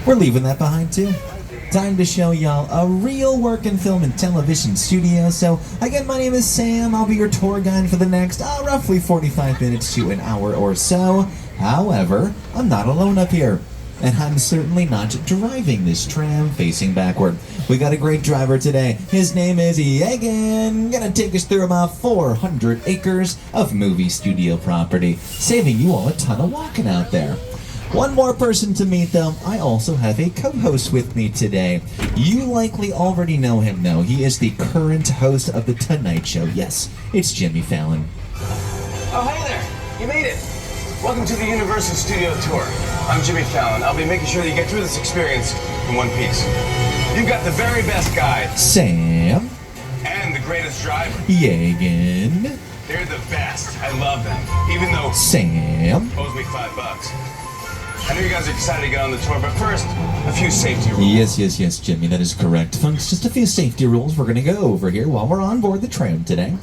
We're leaving that behind too. Time to show y'all a real working film and television studio. So again, my name is Sam. I'll be your tour guide for the next roughly 45 minutes to an hour or so. However, I'm not alone up here. And I'm certainly not driving this tram facing backward. We got a great driver today. His name is Yegan. Gonna take us through about 400 acres of movie studio property, saving you all a ton of walking out there. One more person to meet though. I also have a co-host with me today. You likely already know him though. He is the current host of The Tonight Show. Yes, it's Jimmy Fallon. Oh, hey there. You made it. Welcome to the Universal Studio Tour. I'm Jimmy Fallon. I'll be making sure that you get through this experience in one piece. You've got the very best guide. Sam. And the greatest driver. Yegan. They're the best. I love them. Even though Sam owes me $5. I know you guys are excited to get on the tour, but first, a few safety rules. Yes, Jimmy, that is correct. Folks, just a few safety rules we're going to go over here while we're on board the tram today.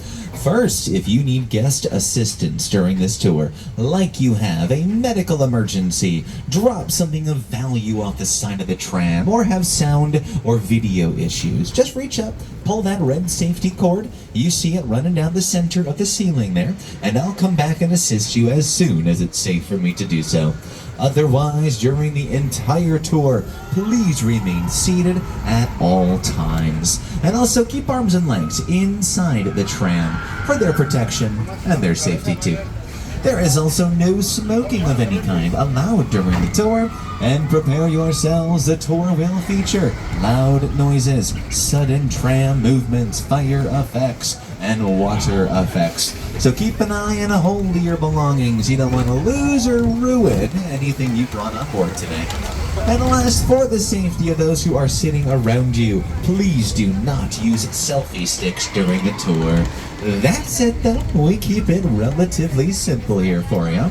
First, if you need guest assistance during this tour, like you have a medical emergency, drop something of value off the side of the tram, or have sound or video issues, just reach up, pull that red safety cord, you see it running down the center of the ceiling there, and I'll come back and assist you as soon as it's safe for me to do so. Otherwise, during the entire tour, please remain seated at all times. And also keep arms and legs inside the tram for their protection and their safety too. There is also no smoking of any kind allowed during the tour, and prepare yourselves, the tour will feature loud noises, sudden tram movements, fire effects, and water effects. So keep an eye and a hold to your belongings. You don't want to lose or ruin anything you brought on board today. And last, for the safety of those who are sitting around you, please do not use selfie sticks during the tour. That's it though, we keep it relatively simple here for you.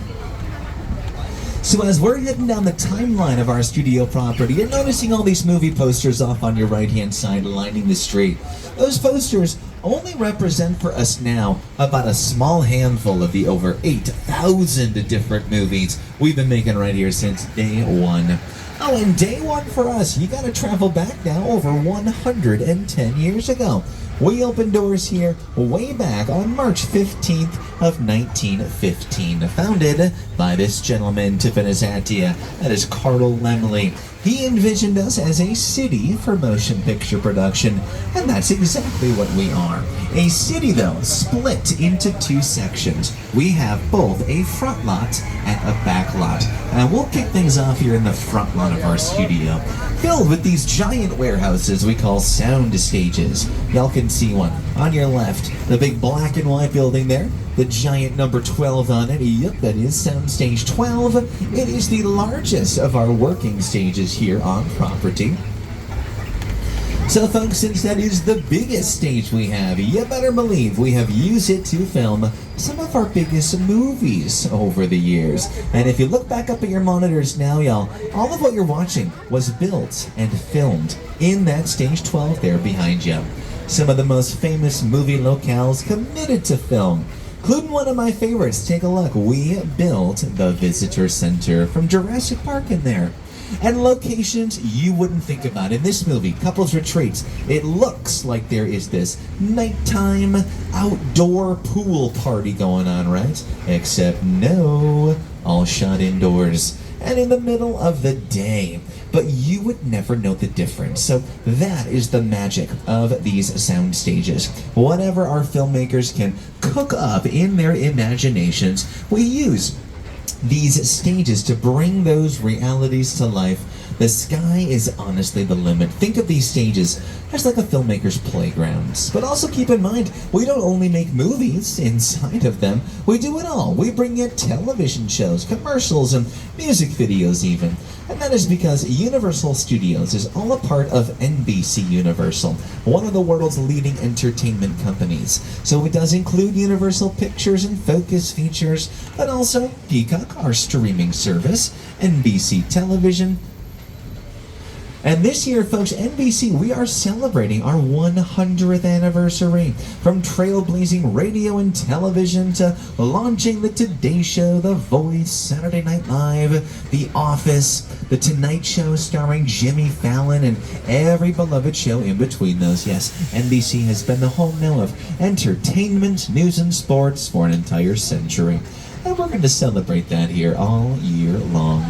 So as we're heading down the timeline of our studio property, you're noticing all these movie posters off on your right-hand side lining the street. Those posters only represent for us now about a small handful of the over 8,000 different movies we've been making right here since day one. Oh, and day one for us, you gotta travel back now over 110 years ago. We opened doors here way back on March 15th of 1915, founded by this gentleman, Tiffany. That is Carl Laemmle. He envisioned us as a city for motion picture production, and that's exactly what we are. A city, though, split into two sections. We have both a front lot and a back lot. And we'll kick things off here in the front lot of our studio, filled with these giant warehouses we call sound stages. Y'all can see one on your left, the big black and white building there, the giant number 12 on it. Yep, that is Sound Stage 12. It is the largest of our working stages here on property. So folks, since that is the biggest stage we have, you better believe we have used it to film some of our biggest movies over the years. And if you look back up at your monitors now, y'all, all of what you're watching was built and filmed in that Stage 12 there behind you. Some of the most famous movie locales committed to film, including one of my favorites. Take a look. We built the Visitor Center from Jurassic Park in there. And locations you wouldn't think about. In this movie, Couples Retreats, it looks like there is this nighttime outdoor pool party going on, right? Except no, all shot indoors and in the middle of the day. But you would never know the difference. So that is the magic of these sound stages. Whatever our filmmakers can cook up in their imaginations, we use these stages to bring those realities to life. The sky is honestly the limit. Think of these stages as like a filmmaker's playground. But also keep in mind, we don't only make movies inside of them, we do it all. We bring in television shows, commercials, and music videos even. And that is because Universal Studios is all a part of NBC Universal, one of the world's leading entertainment companies. So it does include Universal Pictures and Focus Features, but also Peacock, our streaming service, NBC Television, And this year, folks, NBC, we are celebrating our 100th anniversary. From trailblazing radio and television to launching The Today Show, The Voice, Saturday Night Live, The Office, The Tonight Show starring Jimmy Fallon, and every beloved show in between those. Yes, NBC has been the home now of entertainment, news, and sports for an entire century. And we're going to celebrate that here all year long.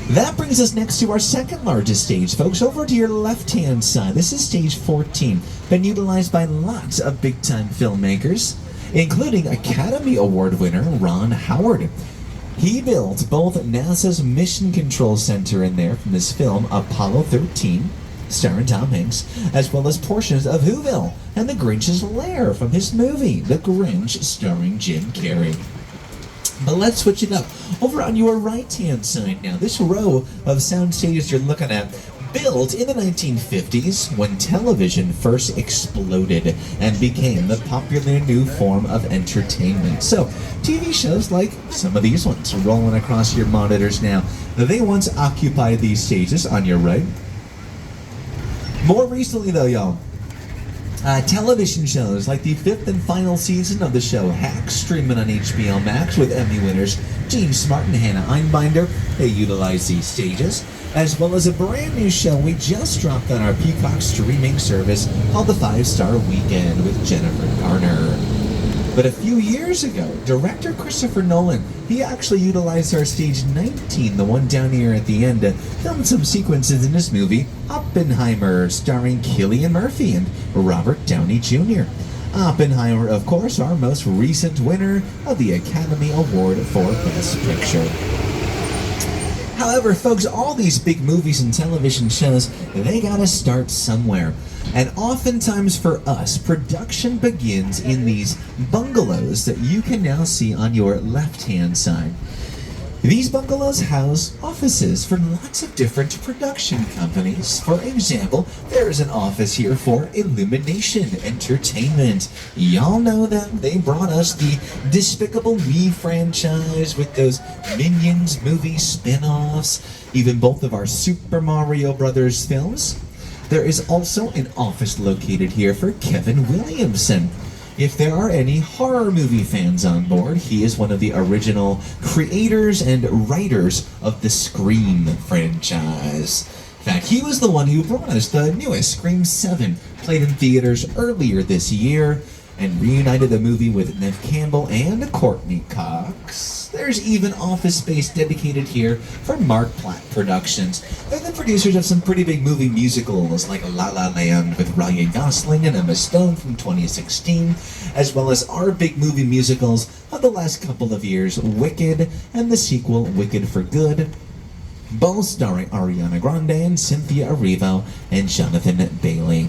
That brings us next to our second largest stage, folks, over to your left-hand side. This is stage 14, been utilized by lots of big-time filmmakers, including Academy Award winner Ron Howard. He built both NASA's Mission Control Center in there from this film, Apollo 13, starring Tom Hanks, as well as portions of Whoville and The Grinch's Lair from his movie, The Grinch, starring Jim Carrey. But let's switch it up. Over on your right-hand side now, this row of sound stages you're looking at, built in the 1950s when television first exploded and became the popular new form of entertainment. So, TV shows like some of these ones rolling across your monitors now, they once occupied these stages on your right. More recently though, y'all, television shows like the 5th and final season of the show Hacks, streaming on HBO Max with Emmy winners Gene Smart and Hannah Einbinder. They utilize these stages, as well as a brand new show we just dropped on our Peacock streaming service called The 5-Star Weekend with Jennifer Garner. But a few years ago, director Christopher Nolan, he actually utilized our stage 19, the one down here at the end, to film some sequences in his movie Oppenheimer, starring Cillian Murphy and Robert Downey Jr. Oppenheimer, of course, our most recent winner of the Academy Award for Best Picture. However, folks, all these big movies and television shows, they gotta start somewhere. And oftentimes for us, production begins in these bungalows that you can now see on your left-hand side. These bungalows house offices for lots of different production companies. For example, there's an office here for Illumination Entertainment. Y'all know them. They brought us the Despicable Me franchise with those Minions movie spin-offs, even both of our Super Mario Brothers films. There is also an office located here for Kevin Williamson. If there are any horror movie fans on board, he is one of the original creators and writers of the Scream franchise. In fact, he was the one who brought us the newest Scream 7, played in theaters earlier this year, and reunited the movie with Neve Campbell and Courtney Cox. There's even office space dedicated here for Mark Platt Productions. They're the producers of some pretty big movie musicals like La La Land with Ryan Gosling and Emma Stone from 2016, as well as our big movie musicals of the last couple of years, Wicked and the sequel Wicked for Good, both starring Ariana Grande and Cynthia Erivo and Jonathan Bailey.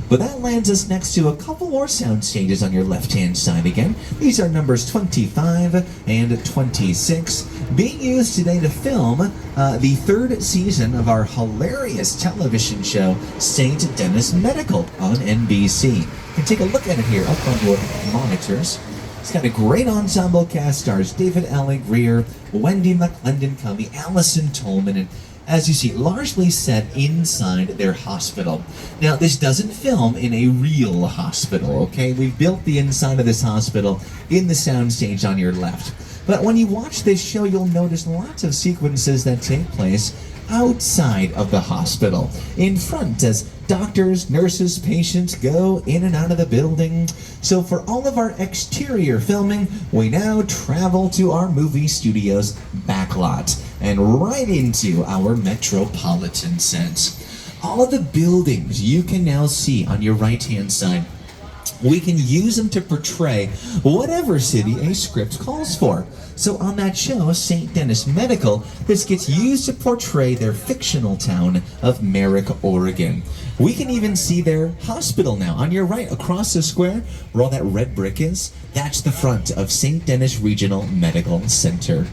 But that lands us next to a couple more sound stages on your left-hand side again. These are numbers 25 and 26, being used today to film the 3rd season of our hilarious television show, St. Denis Medical on NBC. You can take a look at it here up on your monitors. It's got a great ensemble cast, stars David Allen Greer, Wendy McClendon-Covey, Allison Tolman, and as you see, largely set inside their hospital. Now, this doesn't film in a real hospital, okay? We've built the inside of this hospital in the soundstage on your left. But when you watch this show, you'll notice lots of sequences that take place outside of the hospital, in front, as doctors, nurses, patients go in and out of the building. So for all of our exterior filming, we now travel to our movie studio's backlot and right into our metropolitan sets. All of the buildings you can now see on your right-hand side, we can use them to portray whatever city a script calls for. So on that show, St. Denis Medical, this gets used to portray their fictional town of Merrick, Oregon. We can even see their hospital now. On your right, across the square, where all that red brick is, that's the front of St. Denis Regional Medical Center.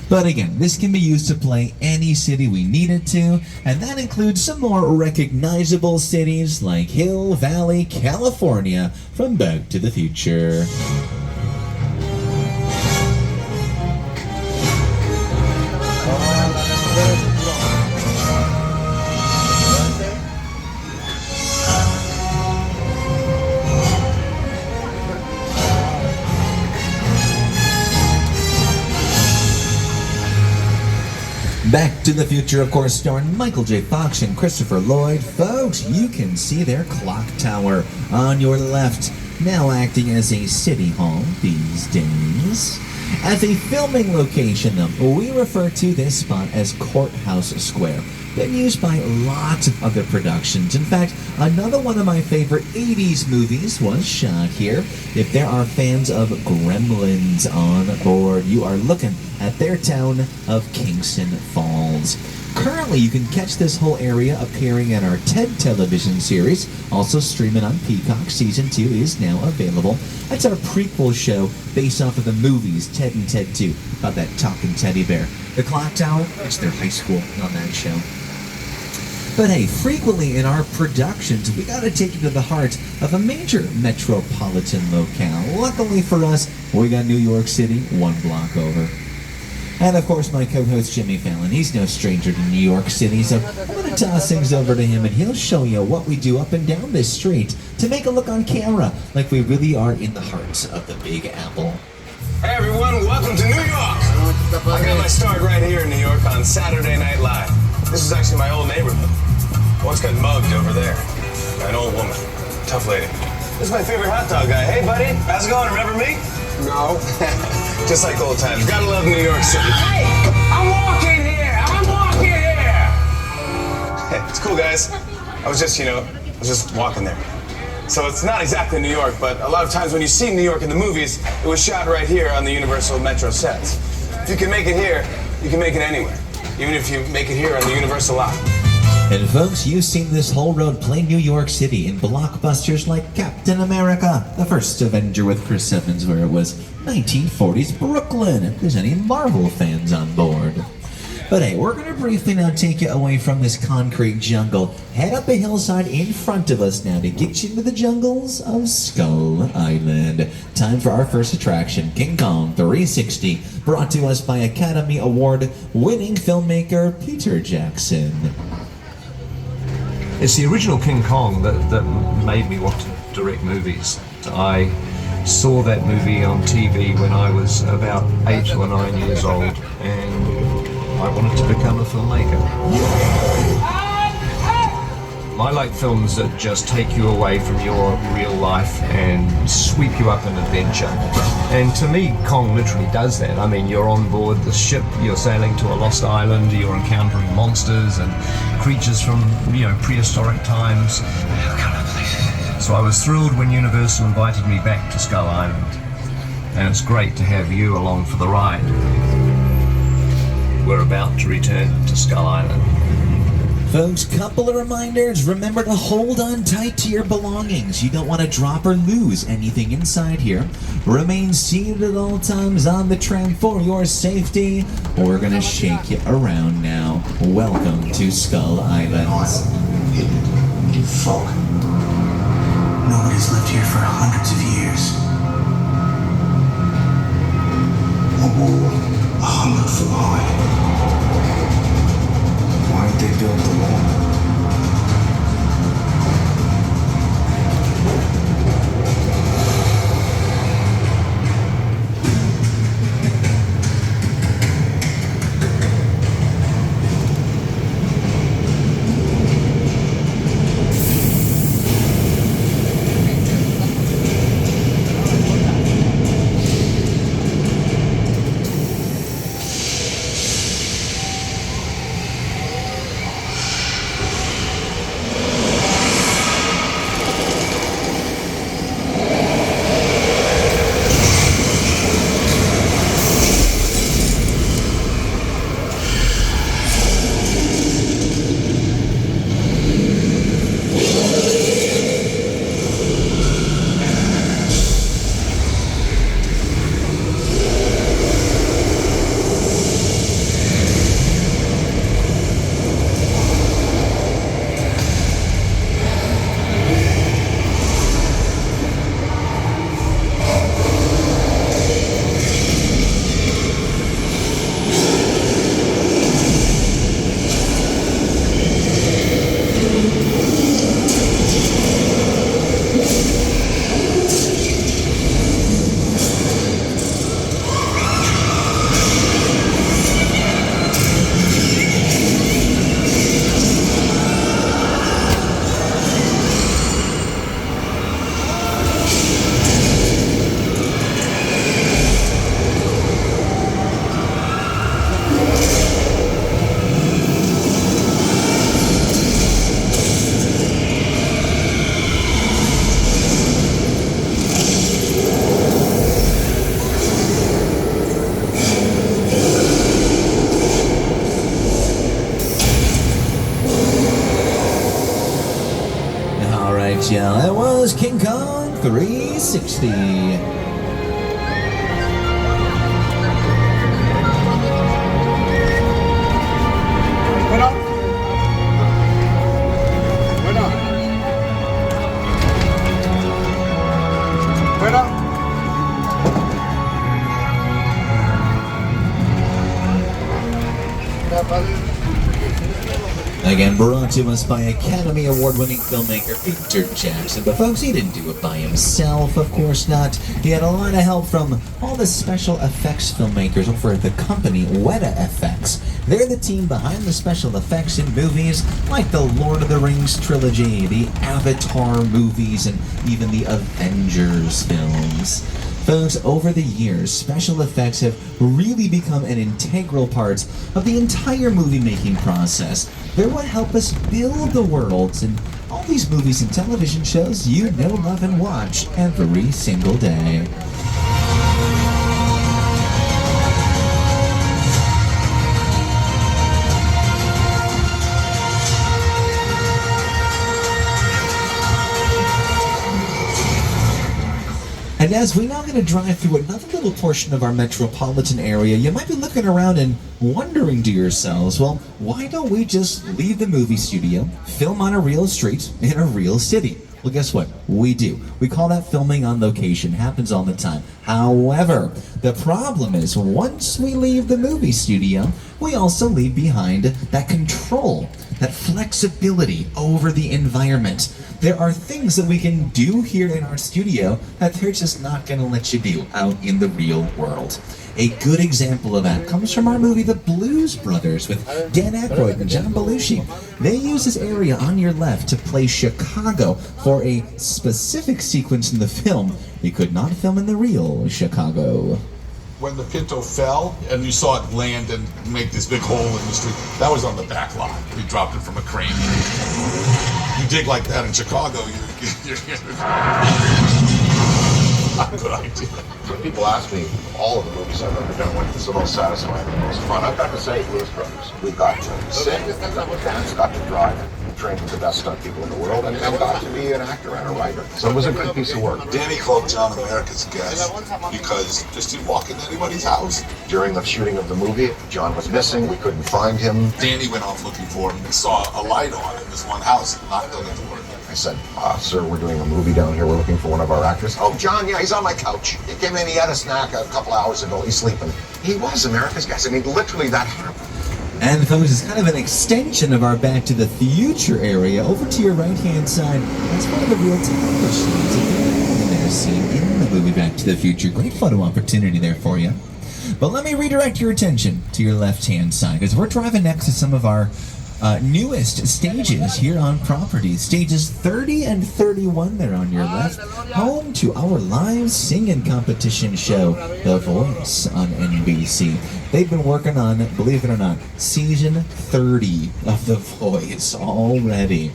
But again, this can be used to play any city we need it to, and that includes some more recognizable cities like Hill Valley, California, from Back to the Future. Back to the Future, of course, starring Michael J. Fox and Christopher Lloyd. Folks, you can see their clock tower on your left, now acting as a city hall these days. As a filming location, we refer to this spot as Courthouse Square. Been used by lots of other productions. In fact, another one of my favorite 80s movies was shot here. If there are fans of Gremlins on board, you are looking at their town of Kingston Falls. Currently, you can catch this whole area appearing in our TED television series, also streaming on Peacock. Season 2 is now available. That's our prequel show based off of the movies Ted and Ted 2, about that talking teddy bear. The Clock Tower, it's their high school on that show. But hey, frequently in our productions, we gotta take you to the heart of a major metropolitan locale. Luckily for us, we got New York City one block over. And of course, my co-host Jimmy Fallon, he's no stranger to New York City, so I'm gonna toss things over to him and he'll show you what we do up and down this street to make it look on camera like we really are in the heart of the Big Apple. Hey everyone, welcome to New York! I got my start right here in New York on Saturday Night Live. This is actually my old neighborhood. Once got mugged over there by an old woman. Tough lady. This is my favorite hot dog guy. Hey buddy, how's it going? Remember me? No. Just like old times. Gotta love New York City. Hey! I'm walking here! I'm walking here! Hey, it's cool guys. I was just walking there. So it's not exactly New York, but a lot of times when you see New York in the movies, it was shot right here on the Universal Metro sets. If you can make it here, you can make it anywhere. Even if you make it here on the Universal lot. And folks, you've seen this whole road play New York City in blockbusters like Captain America, the first Avenger with Chris Evans, where it was 1940s Brooklyn, if there's any Marvel fans on board. But hey, we're going to briefly now take you away from this concrete jungle. Head up a hillside in front of us now to get you into the jungles of Skull Island. Time for our first attraction, King Kong 360, brought to us by Academy Award-winning filmmaker Peter Jackson. It's the original King Kong that made me want to direct movies. I saw that movie on TV when I was about 8 or 9 years old, and I wanted to become a filmmaker. I like films that just take you away from your real life and sweep you up an adventure. And to me, Kong literally does that. I mean, you're on board the ship, you're sailing to a lost island, you're encountering monsters and creatures from, prehistoric times. So I was thrilled when Universal invited me back to Skull Island. And it's great to have you along for the ride. We're about to return to Skull Island. Folks, couple of reminders. Remember to hold on tight to your belongings. You don't want to drop or lose anything inside here. Remain seated at all times on the tram for your safety. We're going to shake you around now. Welcome to Skull Island. Folk. Nobody's lived here for hundreds of years. A wall 100 foot high. Why did they build the wall? right, y'all. That was King Kong 360. Again, brought to us by Academy Award-winning filmmaker Peter Jackson. But folks, he didn't do it by himself, of course not. He had a lot of help from all the special effects filmmakers over at the company Weta Effects. They're the team behind the special effects in movies like the Lord of the Rings trilogy, the Avatar movies, and even the Avengers films. Folks, over the years, special effects have really become an integral part of the entire movie-making process. They're what help us build the worlds and all these movies and television shows you know, love, and watch every single day. And as we're now going to drive through another little portion of our metropolitan area, you might be looking around and wondering to yourselves, well, why don't we just leave the movie studio, film on a real street in a real city? Well, guess what? We do. We call that filming on location. Happens all the time. However, the problem is once we leave the movie studio, we also leave behind that control, that flexibility over the environment. There are things that we can do here in our studio that they're just not going to let you do out in the real world. A good example of that comes from our movie The Blues Brothers with Dan Aykroyd and John Belushi. They use this area on your left to play Chicago for a specific sequence in the film they could not film in the real Chicago. When the Pinto fell and you saw it land and make this big hole in the street, that was on the back lot. We dropped it from a crane. You dig like that in Chicago, not a good idea. When people ask me, all of the movies I've ever done, what's the most satisfying, the most fun, I've got to say Blues Brothers. We got to sing, Dan's got to drive, trained with the best stunt people in the world, and got to be an actor and a writer. So it was a good piece of work. Danny called John America's Guest because just didn't walk into anybody's house. During the shooting of the movie, John was missing, we couldn't find him. Danny went off looking for him and saw a light on in this one house and knocked on the door. I said, sir, we're doing a movie down here. We're looking for one of our actors. Oh, John, yeah, he's on my couch. He came in, he had a snack a couple hours ago. He's sleeping. He was America's Guest. I mean, literally that happened. And folks, it's kind of an extension of our Back to the Future area. Over to your right-hand side, that's one of the real time machines that they're seen in the movie Back to the Future. Great photo opportunity there for you. But let me redirect your attention to your left-hand side, because we're driving next to some of our newest stages here on property. Stages 30 and 31 there on your left, home to our live singing competition show, The Voice on NBC. They've been working on, believe it or not, season 30 of The Voice already.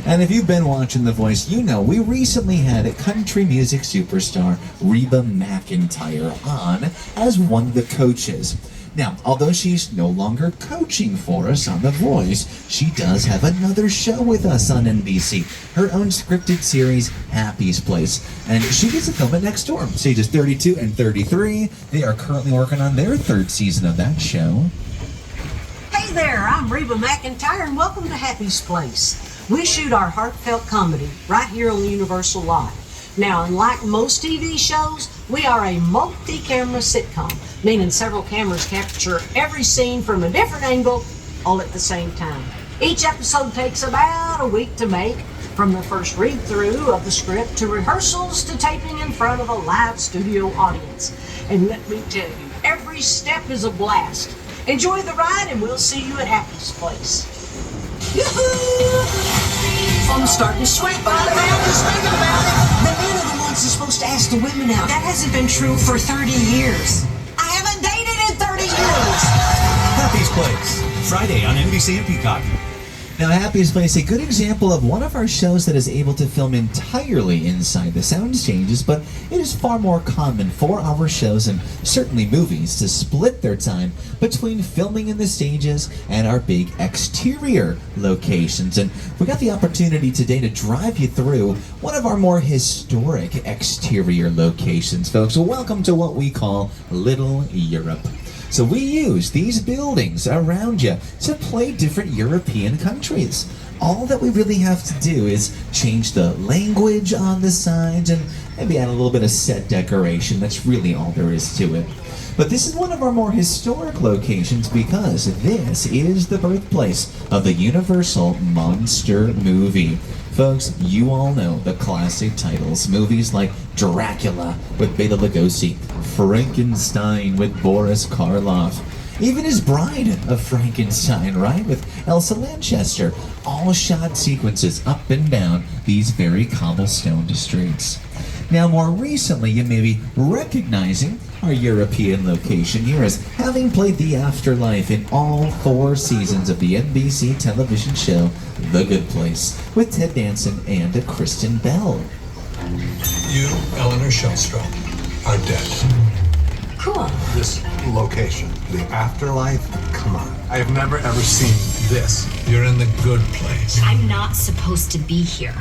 And if you've been watching The Voice, you know we recently had a country music superstar, Reba McEntire, on as one of the coaches. Now, although she's no longer coaching for us on The Voice, she does have another show with us on NBC, her own scripted series, Happy's Place. And she gets to film it next door. Stages 32 and 33, they are currently working on their third season of that show. Hey there, I'm Reba McEntire, and welcome to Happy's Place. We shoot our heartfelt comedy right here on the Universal lot. Now, unlike most TV shows, we are a multi-camera sitcom, meaning several cameras capture every scene from a different angle all at the same time. Each episode takes about a week to make, from the first read-through of the script to rehearsals to taping in front of a live studio audience. And let me tell you, every step is a blast. Enjoy the ride, and we'll see you at Happy's Place. I'm starting to sweat, but the man is thinking about it. The men are the ones that's supposed to ask the women out. That hasn't been true for 30 years. I haven't dated in 30 years. Happy's Place, Friday on NBC and Peacock. Now, Happiest Place, a good example of one of our shows that is able to film entirely inside the sound stages, but it is far more common for our shows and certainly movies to split their time between filming in the stages and our big exterior locations. And we got the opportunity today to drive you through one of our more historic exterior locations, folks. Welcome to what we call Little Europe. So we use these buildings around you to play different European countries. All that we really have to do is change the language on the signs and maybe add a little bit of set decoration. That's really all there is to it. But this is one of our more historic locations because this is the birthplace of the Universal Monster movie. Folks, you all know the classic titles. Movies like Dracula with Bela Lugosi, Frankenstein with Boris Karloff, even his Bride of Frankenstein, right, with Elsa Lanchester. All shot sequences up and down these very cobblestone streets. Now, more recently, you may be recognizing our European location here as having played the afterlife in all 4 seasons of the NBC television show The Good Place with Ted Danson and Kristen Bell. You, Eleanor Shellstrom, are dead. Cool. This location, the afterlife, come on. I have never ever seen this. You're in the good place. I'm not supposed to be here.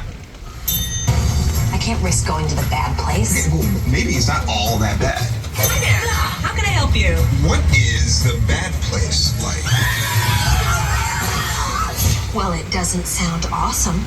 I can't risk going to the bad place. Okay, well, maybe it's not all that bad. Hi there. How can I help you? What is the bad place like? Well, it doesn't sound awesome.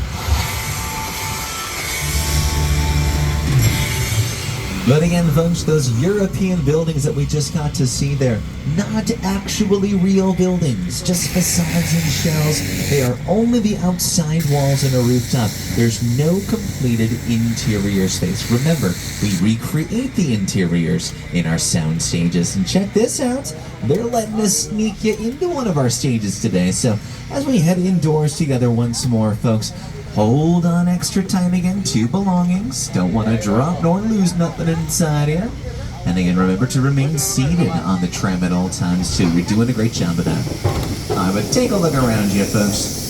But again, folks, those European buildings that we just got to see there, not actually real buildings, just facades and shells. They are only the outside walls and a rooftop. There's no completed interior space. Remember, we recreate the interiors in our sound stages. And check this out. They're letting us sneak you into one of our stages today. So as we head indoors together once more, folks, hold on extra tight again to belongings. Don't want to drop nor lose nothing inside here. And again, remember to remain seated on the tram at all times too. We're doing a great job of that. All right, but take a look around you, folks.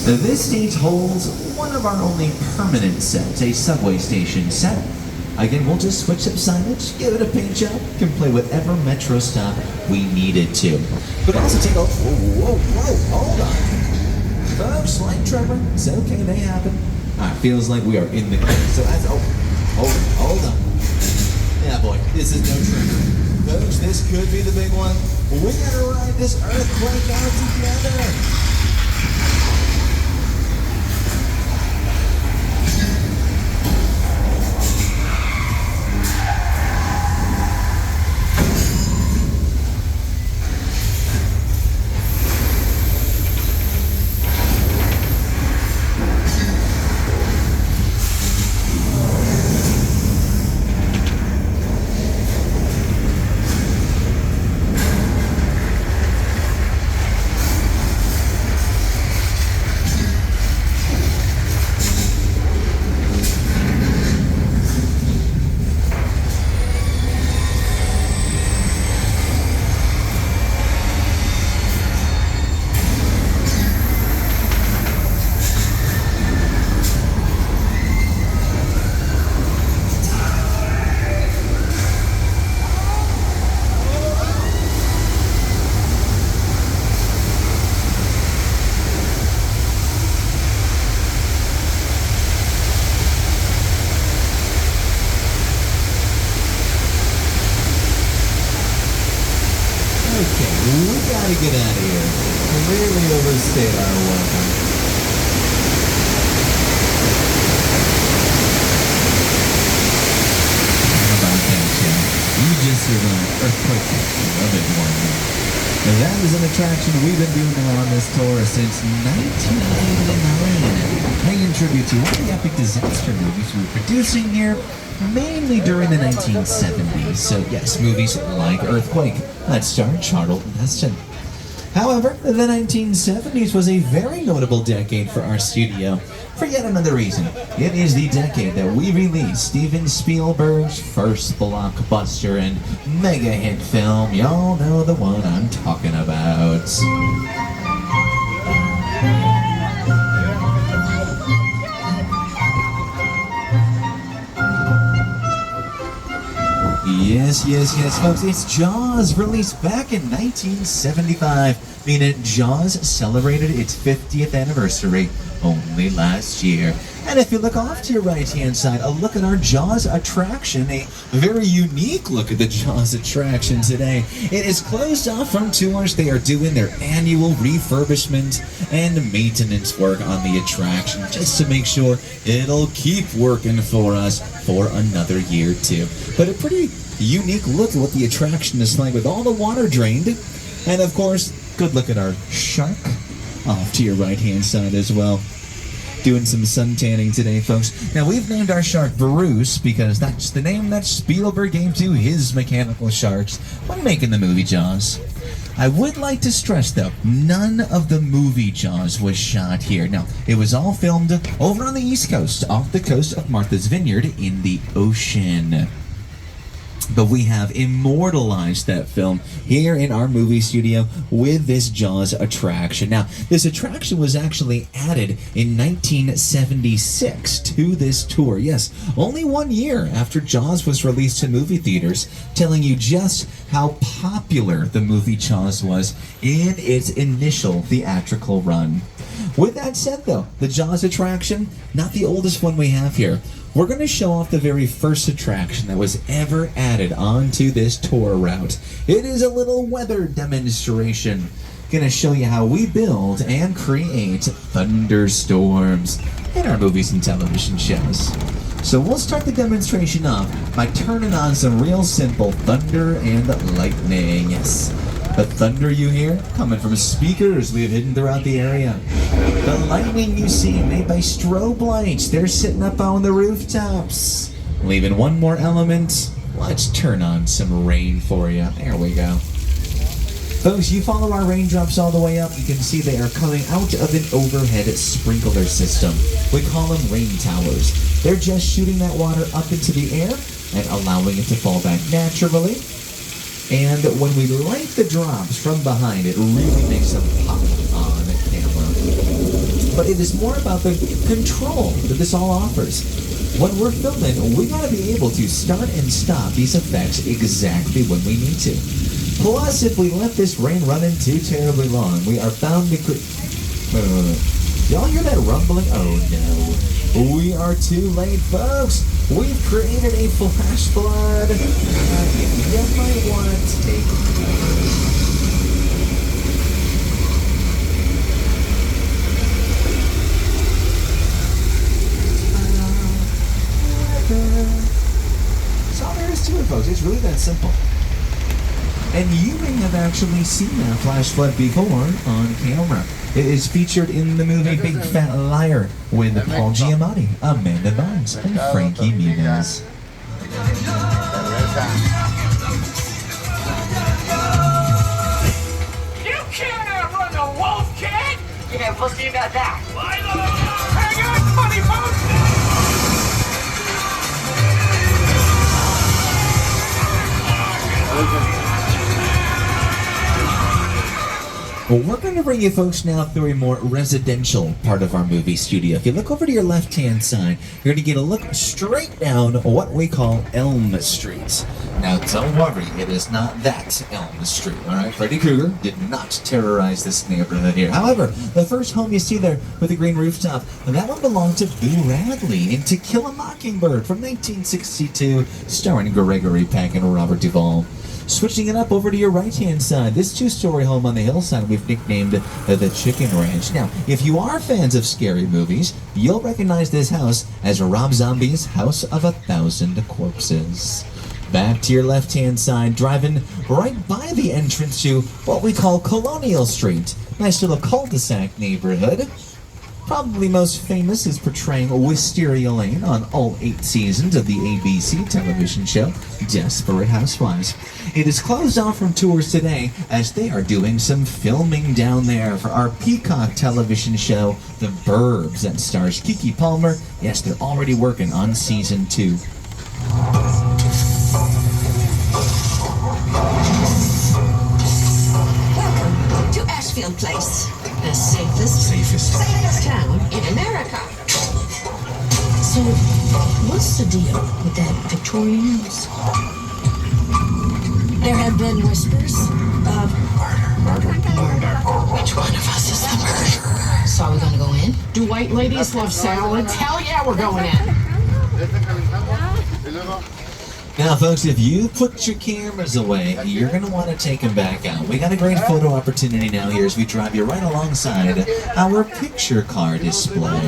This stage holds one of our only permanent sets, a subway station set. Again, we'll just switch up signage, give it a paint job, can play whatever metro stop we needed to. But also take a hold on. Folks, slight tremor. It's okay, they happen. Alright, feels like we are in the clear. So that's hold on. Yeah, boy, this is no tremor. Folks, this could be the big one. We gotta ride this earthquake out together. We gotta get out of here. We really overstayed our welcome. How about that, Jim? You just survived earthquake. Love it, one. Now that is an attraction we've been doing now on this tour since 1989. Paying tribute to one of the epic disaster movies we were producing here, mainly during the 1970s. So yes, movies like Earthquake that starred Charlton Heston. However, the 1970s was a very notable decade for our studio for yet another reason. It is the decade that we released Steven Spielberg's first blockbuster and mega hit film. Y'all know the one I'm talking about. Yes, folks. It's Jaws, released back in 1975. Meaning Jaws celebrated its 50th anniversary only last year. And if you look off to your right-hand side, a look at our Jaws attraction, a very unique look at the Jaws attraction today. It is closed off from tours. They are doing their annual refurbishment and maintenance work on the attraction just to make sure it'll keep working for us for another year too. But a pretty unique look at what the attraction is like with all the water drained. And of course, good look at our shark off to your right-hand side as well. Doing some sun tanning today, folks. Now, we've named our shark Bruce because that's the name that Spielberg gave to his mechanical sharks when making the movie Jaws. I would like to stress, though, none of the movie Jaws was shot here. No, it was all filmed over on the East Coast, off the coast of Martha's Vineyard in the ocean. But we have immortalized that film here in our movie studio with this Jaws attraction. Now, this attraction was actually added in 1976 to this tour. Yes, only 1 year after Jaws was released to movie theaters, telling you just how popular the movie Jaws was in its initial theatrical run. With that said, though, the Jaws attraction, not the oldest one we have here. We're going to show off the very first attraction that was ever added onto this tour route. It is a little weather demonstration. Going to show you how we build and create thunderstorms in our movies and television shows. So we'll start the demonstration off by turning on some real simple thunder and lightning. Yes, the thunder you hear coming from speakers we have hidden throughout the area. The lightning you see made by strobe lights. They're sitting up on the rooftops. Leaving one more element. Let's turn on some rain for you. There we go. Folks, you follow our raindrops all the way up, you can see they are coming out of an overhead sprinkler system. We call them rain towers. They're just shooting that water up into the air and allowing it to fall back naturally. And when we light the drops from behind, it really makes them pop on camera. But it is more about the control that this all offers. When we're filming, we gotta be able to start and stop these effects exactly when we need to. Plus, if we let this rain run in too terribly long, we are bound to y'all hear that rumbling? Oh no. We are too late, folks. We've created a flash flood. You might want to take it. That's all there is to it, folks. It's really that simple. And you may have actually seen that flash flood before on camera. It is featured in the movie Big Fat Liar with Paul Giamatti, Amanda Bynes, and Frankie Muniz. You can't outrun a wolf, kid! Yeah, we'll see about that. Hang on, funny folks! Well, we're going to bring you folks now through a more residential part of our movie studio. If you look over to your left-hand side, you're going to get a look straight down what we call Elm Street. Now, don't worry, it is not that Elm Street, all right? Freddy Krueger did not terrorize this neighborhood here. However, the first home you see there with the green rooftop, that one belonged to Boo Radley in To Kill a Mockingbird from 1962, starring Gregory Peck and Robert Duvall. Switching it up over to your right-hand side, this two-story home on the hillside we've nicknamed the Chicken Ranch. Now, if you are fans of scary movies, you'll recognize this house as Rob Zombie's House of 1,000 Corpses. Back to your left-hand side, driving right by the entrance to what we call Colonial Street. Nice little cul-de-sac neighborhood. Probably most famous is portraying Wisteria Lane on all 8 seasons of the ABC television show, Desperate Housewives. It is closed off from tours today as they are doing some filming down there for our Peacock television show, The Burbs, that stars Keke Palmer. Yes, they're already working on season 2. Welcome to Ashfield Place, the safest town in America. So, what's the deal with that Victorian house? There have been whispers of murder. Which one of us is the murderer? So are we gonna go in? Do white ladies love salads? Hell yeah, we're going in. Now, folks, if you put your cameras away, you're going to want to take them back out. We got a great photo opportunity now here as we drive you right alongside our picture car display.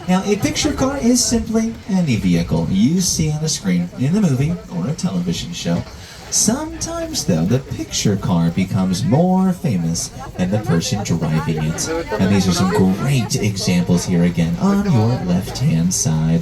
Now, a picture car is simply any vehicle you see on a screen in a movie or a television show. Sometimes, though, the picture car becomes more famous than the person driving it. And these are some great examples here again on your left-hand side.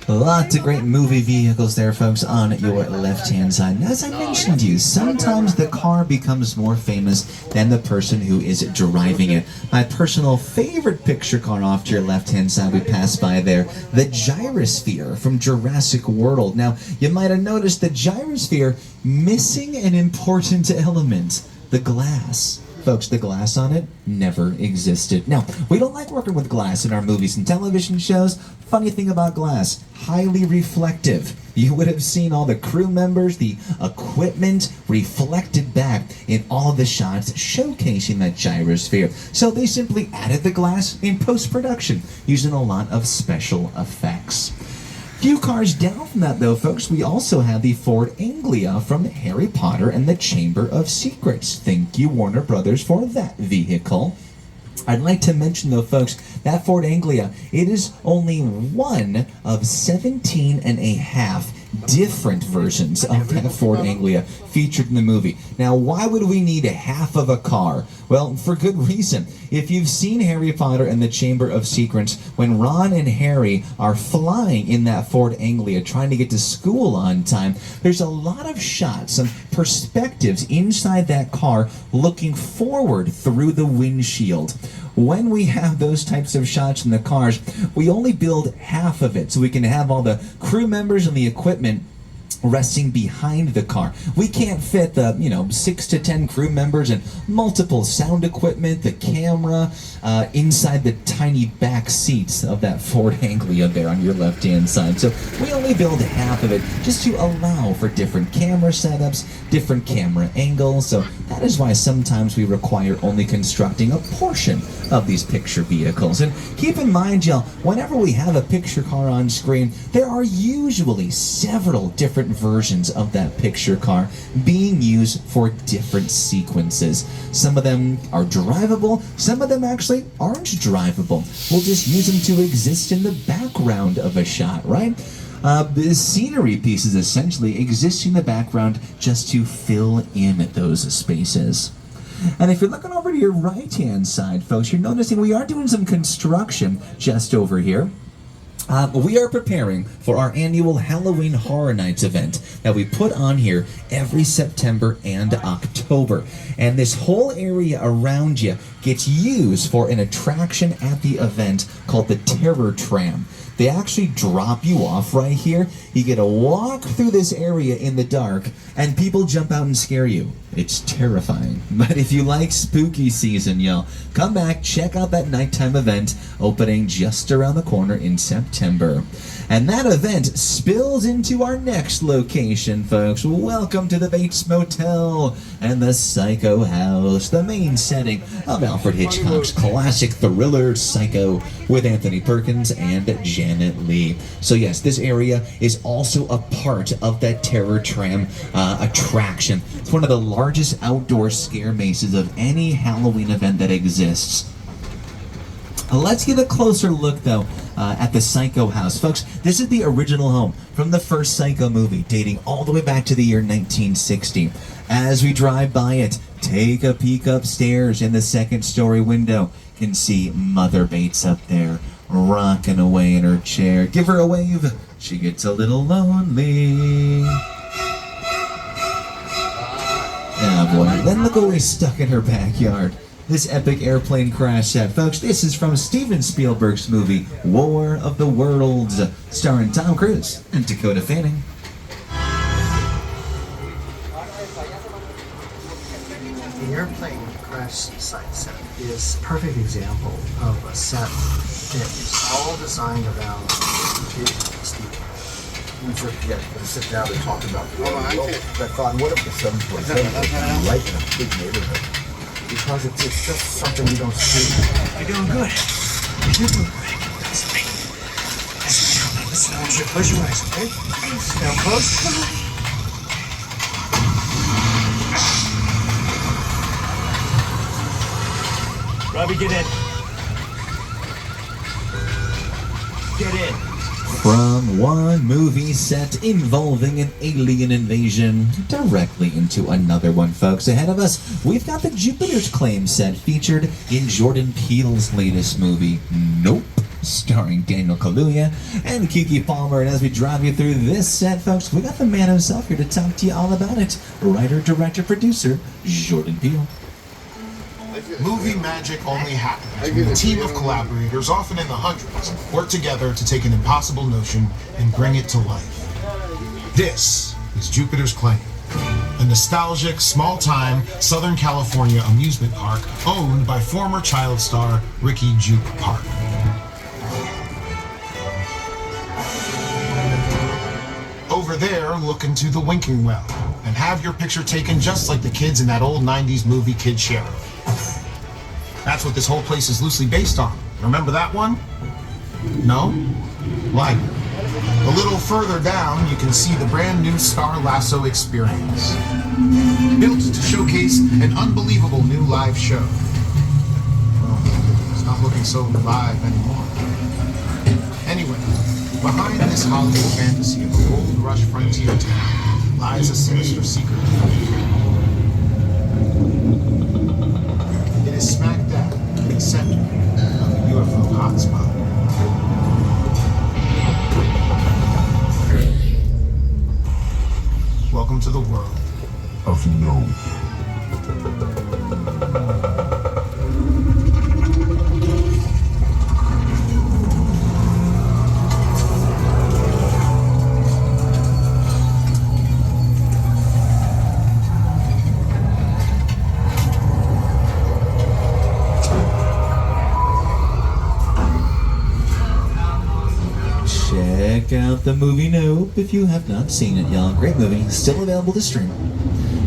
Lots of great movie vehicles there, folks, on your left-hand side. And as I mentioned to you, sometimes the car becomes more famous than the person who is driving it. My personal favorite picture car off to your left-hand side we passed by there, the gyrosphere from Jurassic World. Now, you might have noticed the gyrosphere missing an important element, the glass. Folks, the glass on it never existed. Now, we don't like working with glass in our movies and television shows. Funny thing about glass, highly reflective. You would have seen all the crew members, the equipment reflected back in all of the shots showcasing that gyrosphere. So they simply added the glass in post-production using a lot of special effects. Few cars down from that, though, folks, we also have the Ford Anglia from Harry Potter and the Chamber of Secrets. Thank you, Warner Brothers, for that vehicle. I'd like to mention, though, folks, that Ford Anglia, it is only one of 17 and a half different versions of that Ford Anglia featured in the movie. Now, why would we need half of a car? Well, for good reason. If you've seen Harry Potter and the Chamber of Secrets, when Ron and Harry are flying in that Ford Anglia trying to get to school on time, there's a lot of shots, some perspectives inside that car looking forward through the windshield. When we have those types of shots in the cars, we only build half of it so we can have all the crew members and the equipment resting behind the car. We can't fit the 6 to 10 crew members and multiple sound equipment, the camera, inside the tiny back seats of that Ford Anglia there on your left-hand side. So we only build half of it just to allow for different camera setups, different camera angles. So that is why sometimes we require only constructing a portion of these picture vehicles. And keep in mind, y'all, whenever we have a picture car on screen, there are usually several different versions of that picture car being used for different sequences. Some of them are drivable, some of them actually aren't drivable. We'll just use them to exist in the background of a shot, right? The scenery pieces essentially exist in the background just to fill in those spaces. And if you're looking over to your right-hand side, folks, you're noticing we are doing some construction just over here. We are preparing for our annual Halloween Horror Nights event that we put on here every September and October. And this whole area around you gets used for an attraction at the event called the Terror Tram. They actually drop you off right here. You get to walk through this area in the dark, and people jump out and scare you. It's terrifying. But if you like spooky season, y'all, come back, check out that nighttime event opening just around the corner in September. And that event spills into our next location, folks. Welcome to the Bates Motel and the Psycho House, the main setting of Alfred Hitchcock's classic thriller Psycho with Anthony Perkins and Janet Leigh. So yes, this area is also a part of that Terror Tram attraction. It's one of the largest outdoor scare mazes of any Halloween event that exists. Let's get a closer look, though, at the Psycho House. Folks, this is the original home from the first Psycho movie, dating all the way back to the year 1960. As we drive by it, take a peek upstairs in the second-story window. You can see Mother Bates up there, rocking away in her chair. Give her a wave, she gets a little lonely. Ah, boy. Then look away stuck in her backyard. This epic airplane crash set. Folks, this is from Steven Spielberg's movie, War of the Worlds, starring Tom Cruise and Dakota Fanning. The airplane crash site set is a perfect example of a set that is all designed around Steve. We to sit down and talk about the I thought, what if the 747 was right in a big neighborhood? Because it's just something you don't see. You're doing good. You're doing great. Listen, I want you to close your eyes, okay? Now close. Robbie, get in. Get in. From one movie set involving an alien invasion directly into another one, folks. Ahead of us, we've got the Jupiter's Claim set featured in Jordan Peele's latest movie, Nope, starring Daniel Kaluuya and Keke Palmer. And as we drive you through this set, folks, we got the man himself here to talk to you all about it. Writer, director, producer, Jordan Peele. Movie magic only happens when a team of collaborators, often in the hundreds, work together to take an impossible notion and bring it to life. This is Jupiter's Claim, a nostalgic, small-time Southern California amusement park owned by former child star Ricky Juke Park. Over there, look into the winking well and have your picture taken just like the kids in that old 90s movie Kid Sheriff. That's what this whole place is loosely based on. Remember that one? No? Like, a little further down, you can see the brand new Star Lasso experience. Built to showcase an unbelievable new live show. Well, it's not looking so live anymore. Anyway, behind this Hollywood fantasy of a gold rush frontier town lies a sinister secret. It is smack dab in the center of the UFO hotspot. Welcome to the world of no. Check out the movie Nope if you have not seen it, y'all. Great movie, still available to stream.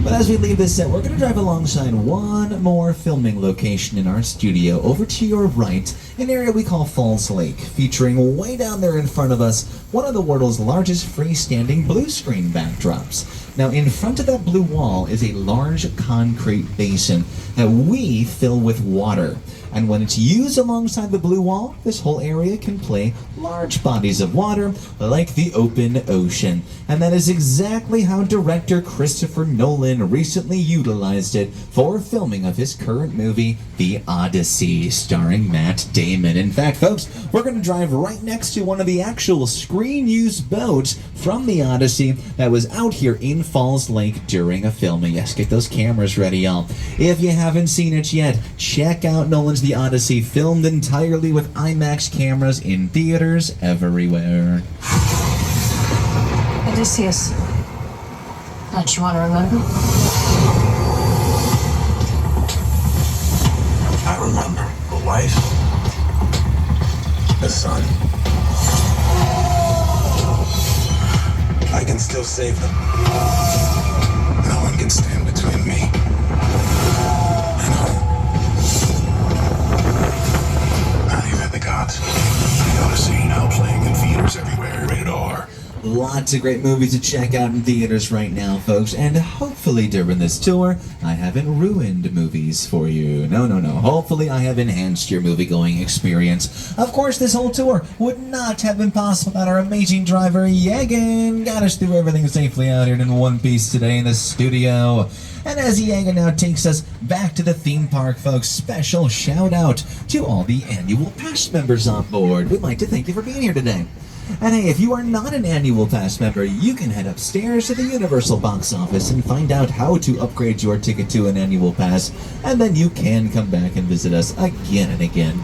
But as we leave this set, we're going to drive alongside one more filming location in our studio. Over to your right, an area we call Falls Lake, featuring way down there in front of us one of the world's largest freestanding blue screen backdrops. Now, in front of that blue wall is a large concrete basin that we fill with water. And when it's used alongside the blue wall, this whole area can play large bodies of water like the open ocean. And that is exactly how director Christopher Nolan recently utilized it for filming of his current movie, The Odyssey, starring Matt Damon. In fact, folks, we're going to drive right next to one of the actual screen-used boats from The Odyssey that was out here in Falls Lake during a filming. Yes, get those cameras ready, y'all. If you haven't seen it yet, check out Nolan's The Odyssey, filmed entirely with IMAX cameras in theaters everywhere. Odysseus. Don't you want to remember? I remember the wife, the son. I can still save them. No one can stand between me and home. Not even the gods. The Odyssey now playing in theaters everywhere. Rated R. Live lots of great movies to check out in theaters right now, folks, and hopefully during this tour, I haven't ruined movies for you. No. Hopefully I have enhanced your movie-going experience. Of course, this whole tour would not have been possible without our amazing driver, Yagan. Got us through everything safely out here in one piece today in the studio. And as Yagan now takes us back to the theme park, folks, special shout out to all the annual pass members on board. We'd like to thank you for being here today. And hey, if you are not an annual pass member, you can head upstairs to the Universal box office and find out how to upgrade your ticket to an annual pass, and then you can come back and visit us again and again.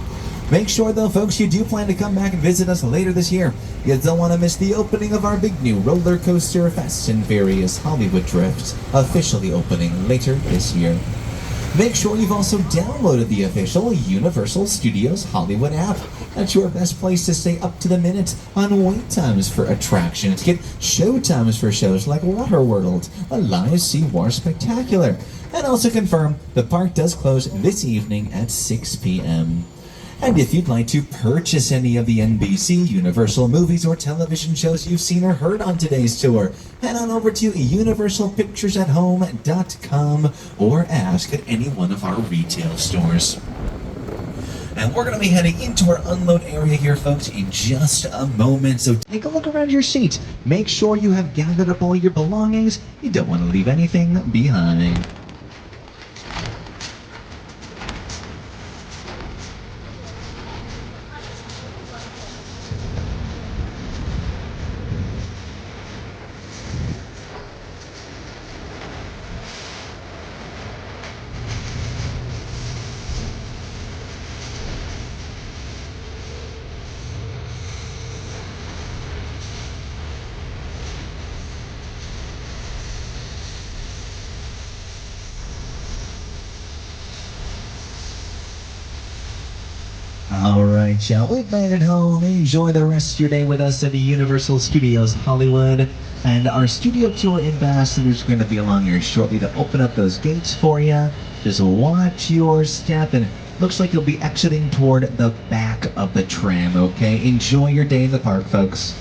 Make sure though, folks, you do plan to come back and visit us later this year. You don't want to miss the opening of our big new roller coaster, Fast and Furious Hollywood Drift, officially opening later this year. Make sure you've also downloaded the official Universal Studios Hollywood app. That's your best place to stay up to the minute on wait times for attractions. Get show times for shows like Waterworld, a live SeaWar Spectacular. And also confirm the park does close this evening at 6 p.m. And if you'd like to purchase any of the NBC Universal movies or television shows you've seen or heard on today's tour, head on over to universalpicturesathome.com or ask at any one of our retail stores. And we're going to be heading into our unload area here, folks, in just a moment. So take a look around your seat. Make sure you have gathered up all your belongings. You don't want to leave anything behind. Alright, y'all, we've made it home. Enjoy the rest of your day with us at the Universal Studios Hollywood. And our studio tour ambassadors are going to be along here shortly to open up those gates for you. Just watch your step, and looks like you'll be exiting toward the back of the tram, okay? Enjoy your day in the park, folks.